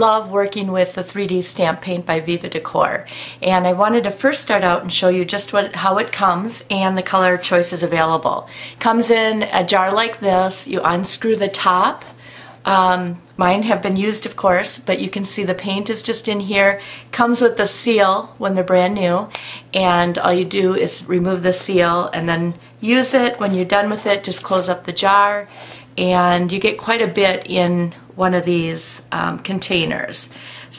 love working with the 3D stamp paint by Viva Decor, and I wanted to first start out and show you just how it comes and the color choices available. It comes in a jar like this. You unscrew the top. Mine have been used, of course, but you can see the paint is just in here. Comes with the seal when they're brand new, and all you do is remove the seal and then use it. When you're done with it, just close up the jar, and you get quite a bit in one of these containers.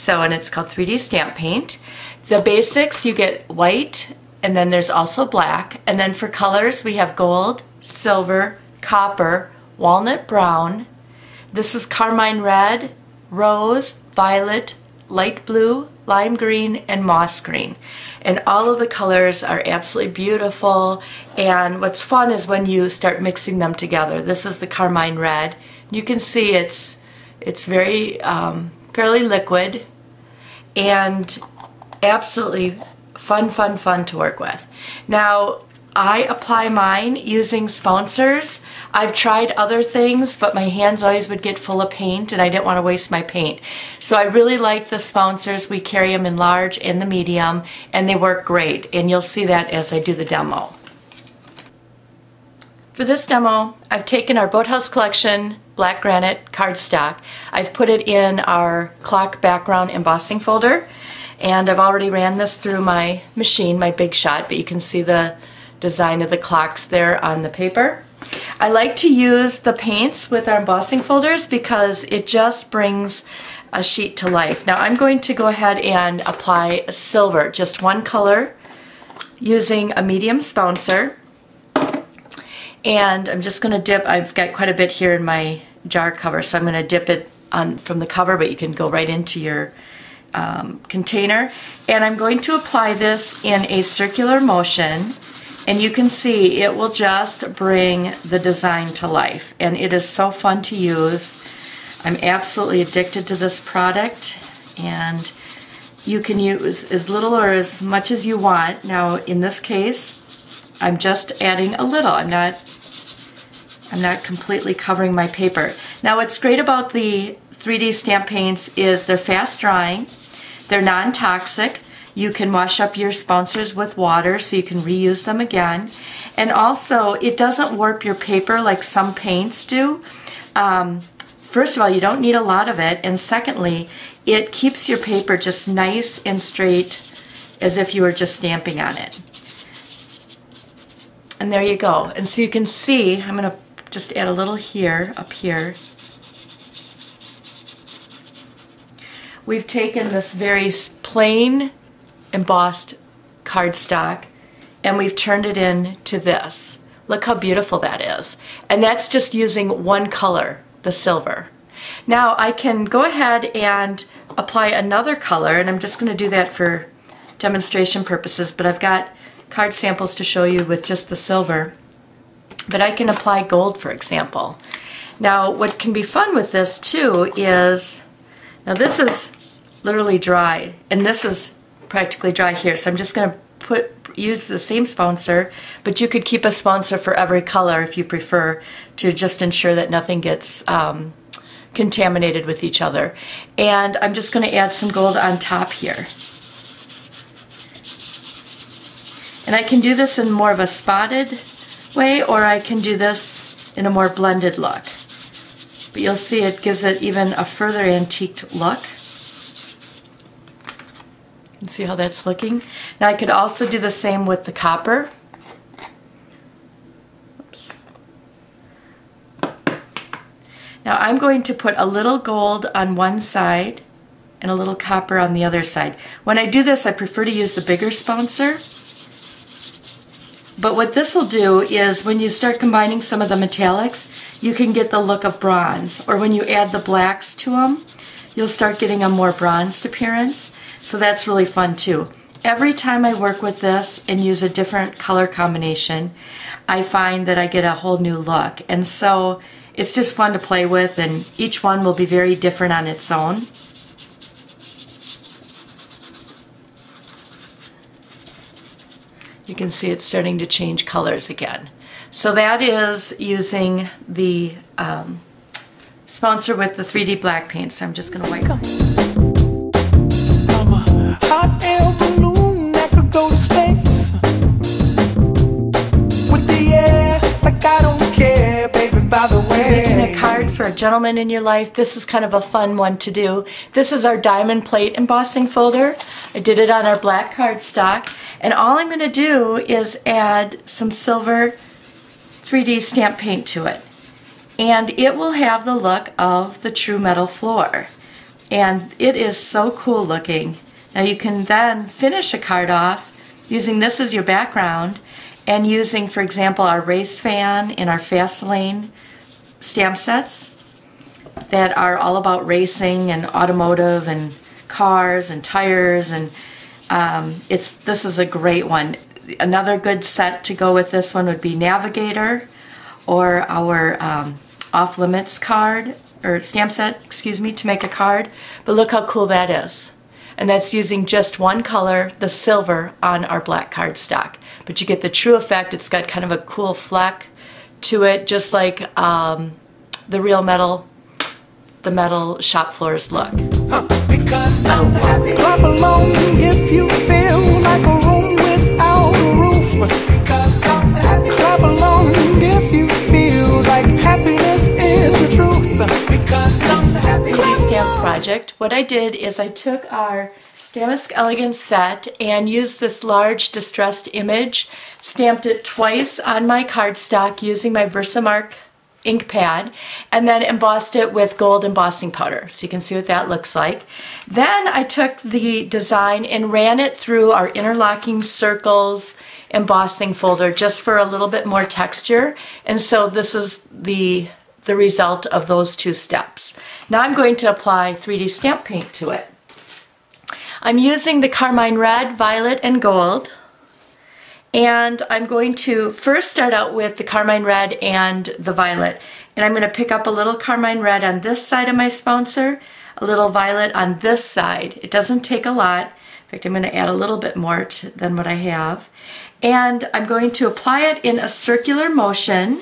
And it's called 3D stamp paint. The basics, you get white, and then there's also black, and then for colors we have gold, silver, copper, walnut brown. This is carmine red, rose, violet, light blue, lime green, and moss green. And all of the colors are absolutely beautiful. And what's fun is when you start mixing them together. This is the carmine red. You can see it's very fairly liquid and absolutely fun to work with. Now, I apply mine using sponsors. I've tried other things, but my hands always would get full of paint and I didn't want to waste my paint. So I really like the sponsors. We carry them in large and the medium, and they work great. And you'll see that as I do the demo. For this demo, I've taken our Boathouse Collection black granite cardstock. I've put it in our clock background embossing folder, and I've already ran this through my machine, my Big Shot, but you can see the design of the clocks there on the paper. I like to use the paints with our embossing folders because it just brings a sheet to life. Now I'm going to go ahead and apply silver, just one color, using a medium sponsor. And I'm just going to dip, I've got quite a bit here in my jar cover, so I'm going to dip it on from the cover, but you can go right into your container. And I'm going to apply this in a circular motion. And you can see it will just bring the design to life. And it is so fun to use. I'm absolutely addicted to this product. And you can use as little or as much as you want. Now, in this case, I'm just adding a little. I'm not completely covering my paper. Now, what's great about the 3D stamp paints is they're fast drying. They're non-toxic. You can wash up your sponsors with water so you can reuse them again. And also, it doesn't warp your paper like some paints do. First of all, you don't need a lot of it. And secondly, it keeps your paper just nice and straight as if you were just stamping on it. And there you go. And so you can see, I'm going to just add a little here, up here. We've taken this very plain embossed cardstock and we've turned it into this. Look how beautiful that is. And that's just using one color, the silver. Now I can go ahead and apply another color, and I'm just going to do that for demonstration purposes, but I've got card samples to show you with just the silver. But I can apply gold, for example. Now what can be fun with this too is, now this is literally dry and this is practically dry here, so I'm just going to use the same sponsor, but you could keep a sponsor for every color if you prefer, to just ensure that nothing gets contaminated with each other. And I'm just going to add some gold on top here. And I can do this in more of a spotted way, or I can do this in a more blended look. But you'll see it gives it even a further antiqued look. And see how that's looking? Now I could also do the same with the copper. Oops. Now I'm going to put a little gold on one side and a little copper on the other side. When I do this, I prefer to use the bigger sponsor. But what this will do is when you start combining some of the metallics, you can get the look of bronze. Or when you add the blacks to them, you'll start getting a more bronzed appearance. So that's really fun too. Every time I work with this and use a different color combination, I find that I get a whole new look. And so it's just fun to play with, and each one will be very different on its own. You can see it's starting to change colors again. So that is using the sponsor with the 3D black paint. So I'm just going to wipe. gentleman in your life, this is kind of a fun one to do. This is our diamond plate embossing folder. I did it on our black cardstock, and all I'm going to do is add some silver 3D stamp paint to it. And it will have the look of the true metal floor. And it is so cool looking. Now you can then finish a card off using this as your background and using, for example, our race fan and our fast lane stamp sets that are all about racing and automotive and cars and tires, and this is a great one. Another good set to go with this one would be Navigator or our Off Limits card, or stamp set, excuse me, to make a card. But look how cool that is. And that's using just one color, the silver, on our black cardstock. But you get the true effect. It's got kind of a cool fleck to it, just like the real metal, the metal shop floors look. Because I'm happy. Clap along if you feel like a room without a roof. Because I'm happy. Clap along if you feel like happiness is the truth. Because I'm happy. 3D stamp project. What I did is I took our Damask Elegance set and used this large distressed image, stamped it twice on my cardstock using my Versamark ink pad, and then embossed it with gold embossing powder. So you can see what that looks like. Then I took the design and ran it through our interlocking circles embossing folder just for a little bit more texture. And so this is the result of those two steps. Now I'm going to apply 3D stamp paint to it. I'm using the Carmine Red, Violet, and Gold. And I'm going to first start out with the Carmine Red and the Violet. And I'm going to pick up a little Carmine Red on this side of my sponsor, a little Violet on this side. It doesn't take a lot. In fact, I'm going to add a little bit more than what I have. And I'm going to apply it in a circular motion.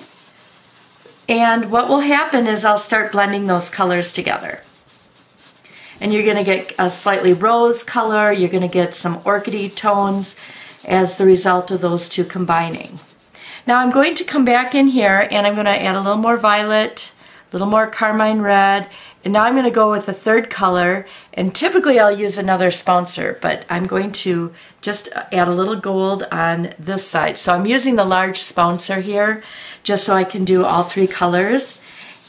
And what will happen is I'll start blending those colors together. And you're going to get a slightly rose color, you're going to get some orchidy tones as the result of those two combining. Now I'm going to come back in here and I'm going to add a little more violet, a little more Carmine Red, and now I'm going to go with the third color, and typically I'll use another sponsor, but I'm going to just add a little gold on this side. So I'm using the large sponsor here just so I can do all three colors.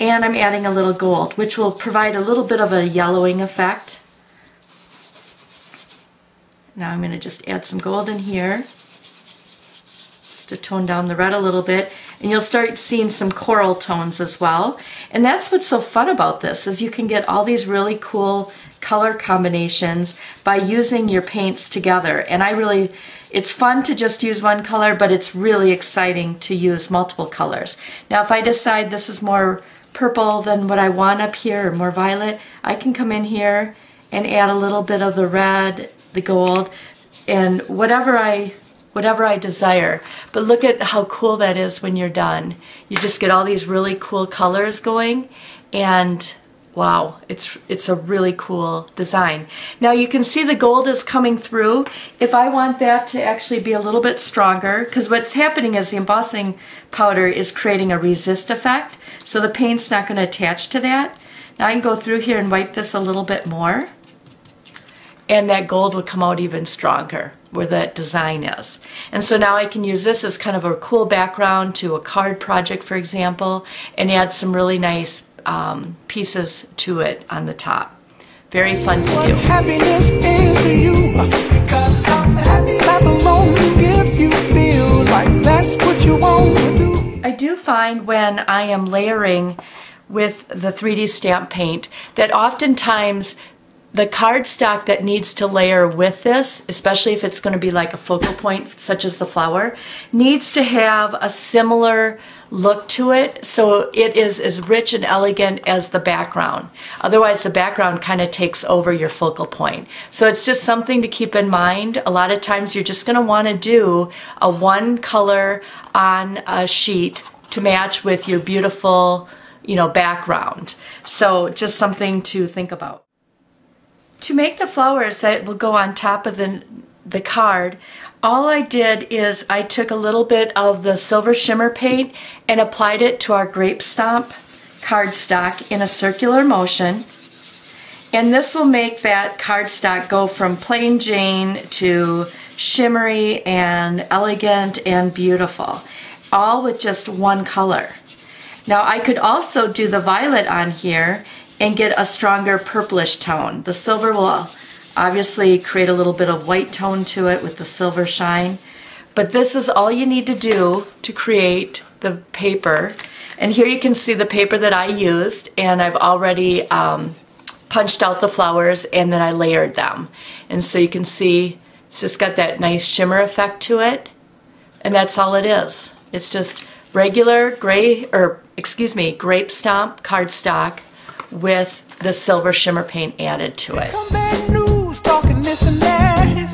And I'm adding a little gold, which will provide a little bit of a yellowing effect. Now I'm going to just add some gold in here, just to tone down the red a little bit. And you'll start seeing some coral tones as well. And that's what's so fun about this, is you can get all these really cool color combinations by using your paints together. And it's fun to just use one color, but it's really exciting to use multiple colors. Now if I decide this is more purple than what I want up here, or more violet, I can come in here and add a little bit of the red, the gold, and whatever I desire. But look at how cool that is when you're done. You just get all these really cool colors going, and wow, it's a really cool design. Now you can see the gold is coming through. If I want that to actually be a little bit stronger, because what's happening is the embossing powder is creating a resist effect, so the paint's not going to attach to that. Now I can go through here and wipe this a little bit more, and that gold would come out even stronger where that design is. And so now I can use this as kind of a cool background to a card project, for example, and add some really nice pieces to it on the top. Very fun to do. Happiness is to you, because I'm happy. Clap along if you feel like that's what you want to do. I do find when I am layering with the 3D stamp paint that oftentimes the cardstock that needs to layer with this, especially if it's going to be like a focal point such as the flower, needs to have a similar look to it, so it is as rich and elegant as the background. Otherwise the background kind of takes over your focal point. So it's just something to keep in mind. A lot of times you're just going to want to do a one color on a sheet to match with your beautiful, background. So just something to think about. To make the flowers that will go on top of the card, all I did is I took a little bit of the silver shimmer paint and applied it to our grape stomp cardstock in a circular motion. And this will make that cardstock go from plain Jane to shimmery and elegant and beautiful, all with just one color. Now I could also do the violet on here and get a stronger purplish tone. The silver will obviously create a little bit of white tone to it with the silver shine. But this is all you need to do to create the paper. And here you can see the paper that I used, and I've already punched out the flowers and then I layered them. And so you can see it's just got that nice shimmer effect to it. And that's all it is. It's just regular grape stomp cardstock with the silver shimmer paint added to it. Come bad news, talking this and that.